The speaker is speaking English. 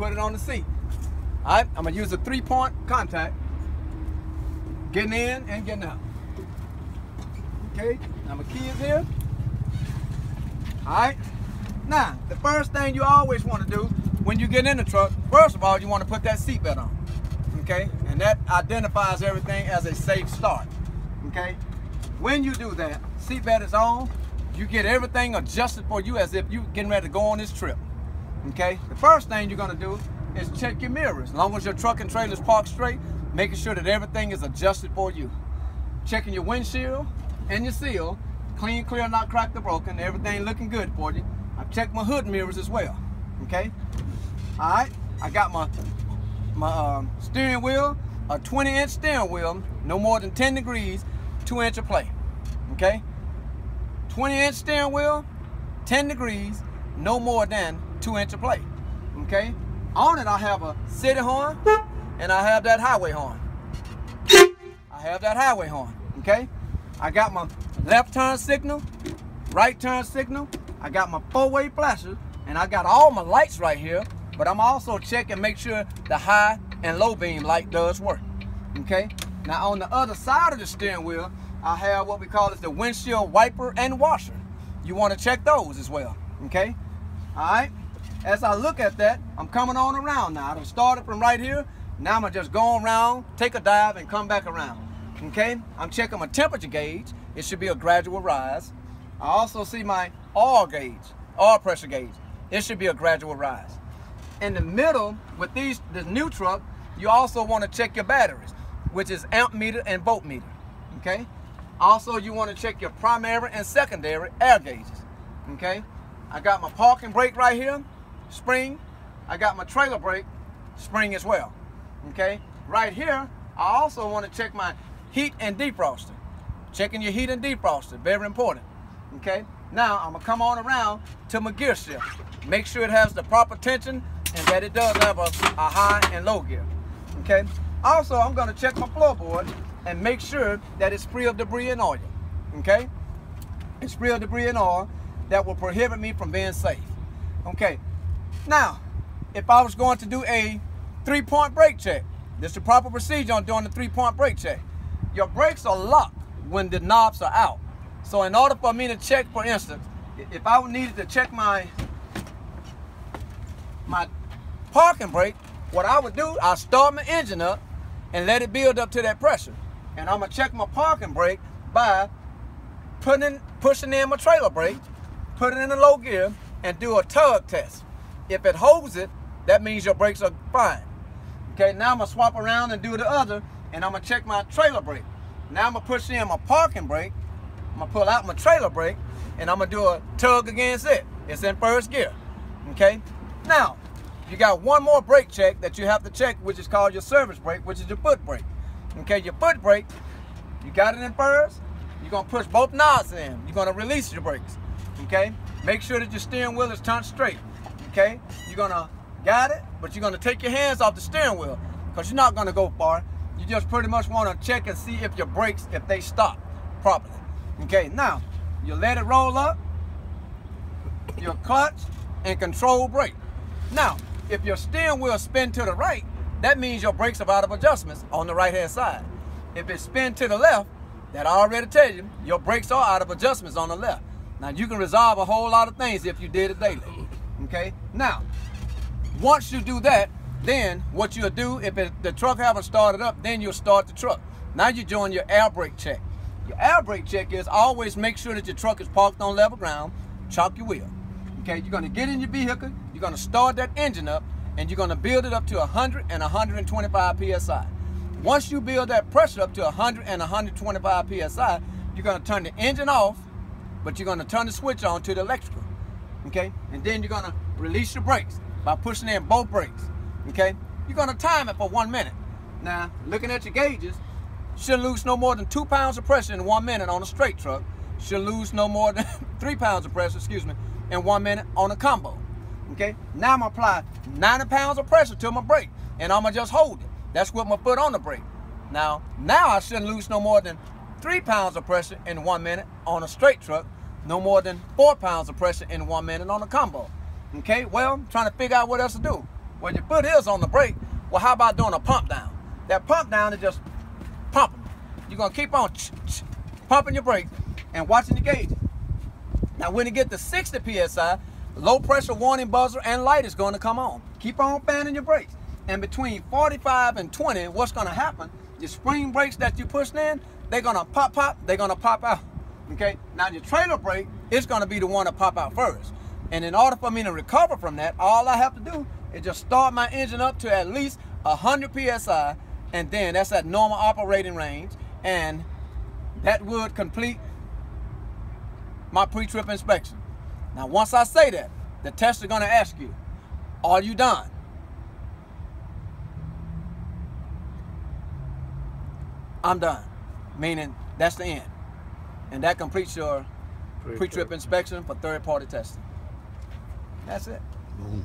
put it on the seat. All right, I'm gonna use a 3-point contact, getting in and getting out. Okay, now my key is here. All right, now the first thing you always want to do when you get in the truck, first of all, you want to put that seatbelt on. Okay, and that identifies everything as a safe start. Okay, when you do that, seatbelt is on, you get everything adjusted for you as if you're getting ready to go on this trip. Okay, the first thing you're gonna do is check your mirrors. As long as your truck and trailer is parked straight, making sure that everything is adjusted for you. Checking your windshield and your seal, clean, clear, not cracked or broken, everything looking good for you. I've checked my hood mirrors as well. Okay, all right, I got my steering wheel, a 20-inch steering wheel, no more than 10 degrees, 2-inch of play. Okay, 20-inch steering wheel, 10 degrees, no more than 2-inch of play. Okay, on it I have a city horn and I have that highway horn. Okay, I got my left turn signal, right turn signal, I got my 4-way flasher, and I got all my lights right here, but I'm also checking, make sure the high and low beam light does work. Okay, now on the other side of the steering wheel, I have what we call is the windshield wiper and washer. You want to check those as well. Okay, all right, as I look at that, I'm coming on around now. I started from right here, now I'm gonna just go around, take a dive, and come back around. Okay, I'm checking my temperature gauge. It should be a gradual rise. I also see my oil gauge, oil pressure gauge. It should be a gradual rise. In the middle, with this new truck, you also want to check your batteries, which is amp meter and volt meter. Okay, also you want to check your primary and secondary air gauges. Okay, I got my parking brake right here, spring. I got my trailer brake, spring as well. Okay, right here, I also want to check my heat and defroster. Checking your heat and defroster, very important. Okay, now I'm gonna come on around to my gear shift. Make sure it has the proper tension and that it does have a high and low gear. Okay, also I'm gonna check my floorboard and make sure that it's free of debris and oil. Okay, it's free of debris and oil that will prohibit me from being safe. Okay, now if I was going to do a 3-point brake check, this is the proper procedure on doing the 3-point brake check. Your brakes are locked when the knobs are out. So in order for me to check, for instance, if I needed to check my parking brake, what I would do, I start my engine up and let it build up to that pressure. And I'm gonna check my parking brake by pushing in my trailer brake, put it in a low gear, and do a tug test. If it holds it, that means your brakes are fine. Okay, now I'm gonna swap around and do the other, and I'm gonna check my trailer brake. Now I'm gonna push in my parking brake, I'm gonna pull out my trailer brake, and I'm gonna do a tug against it. It's in first gear. Okay, now you got one more brake check that you have to check, which is called your service brake, which is your foot brake. Okay, your foot brake, you got it in first, you're gonna push both knobs in, you're gonna release your brakes. Okay, make sure that your steering wheel is turned straight. Okay, you're gonna got it, but you're gonna take your hands off the steering wheel because you're not gonna go far. You just pretty much want to check and see if your brakes, if they stop properly. Okay, now you let it roll up, your clutch and control brake. Now, if your steering wheel spin to the right, that means your brakes are out of adjustments on the right hand side. If it spin to the left, that I already tell you, your brakes are out of adjustments on the left. Now you can resolve a whole lot of things if you did it daily. Okay, now once you do that, then what you'll do, if the truck haven't started up, then you'll start the truck. Now you're doing your air brake check. Your air brake check is always make sure that your truck is parked on level ground, chalk your wheel. Okay, you're gonna get in your vehicle, you're gonna start that engine up, and you're gonna build it up to 100 and 125 PSI. Once you build that pressure up to 100 and 125 PSI, you're gonna turn the engine off, but you're gonna turn the switch on to the electrical. Okay, and then you're gonna release your brakes by pushing in both brakes. Okay, you're gonna time it for 1 minute. Now, looking at your gauges, shouldn't lose no more than 2 pounds of pressure in 1 minute on a straight truck. Should lose no more than 3 pounds of pressure, in 1 minute on a combo. Okay, now I'm gonna apply 90 pounds of pressure to my brake, and I'm gonna just hold it. That's with my foot on the brake. Now I shouldn't lose no more than 3 pounds of pressure in 1 minute on a straight truck, no more than 4 pounds of pressure in 1 minute on a combo. Okay, well, I'm trying to figure out what else to do. Well, your foot is on the brake. Well, how about doing a pump down? That pump down is just pumping. You're gonna keep on pumping your brakes and watching the gauge. Now, when you get to 60 PSI, low pressure warning buzzer and light is going to come on. Keep on fanning your brakes. And between 45 and 20, what's going to happen? Your spring brakes that you pushed in, they're going to pop, they're going to pop out. Okay? Now, your trailer brake is going to be the one to pop out first. And in order for me to recover from that, all I have to do is just start my engine up to at least 100 PSI, and then that's at normal operating range, and that would complete my pre-trip inspection. Now, once I say that, the tester is going to ask you, are you done? I'm done, meaning that's the end. And that completes your pre-trip inspection for third-party testing. That's it. Boom.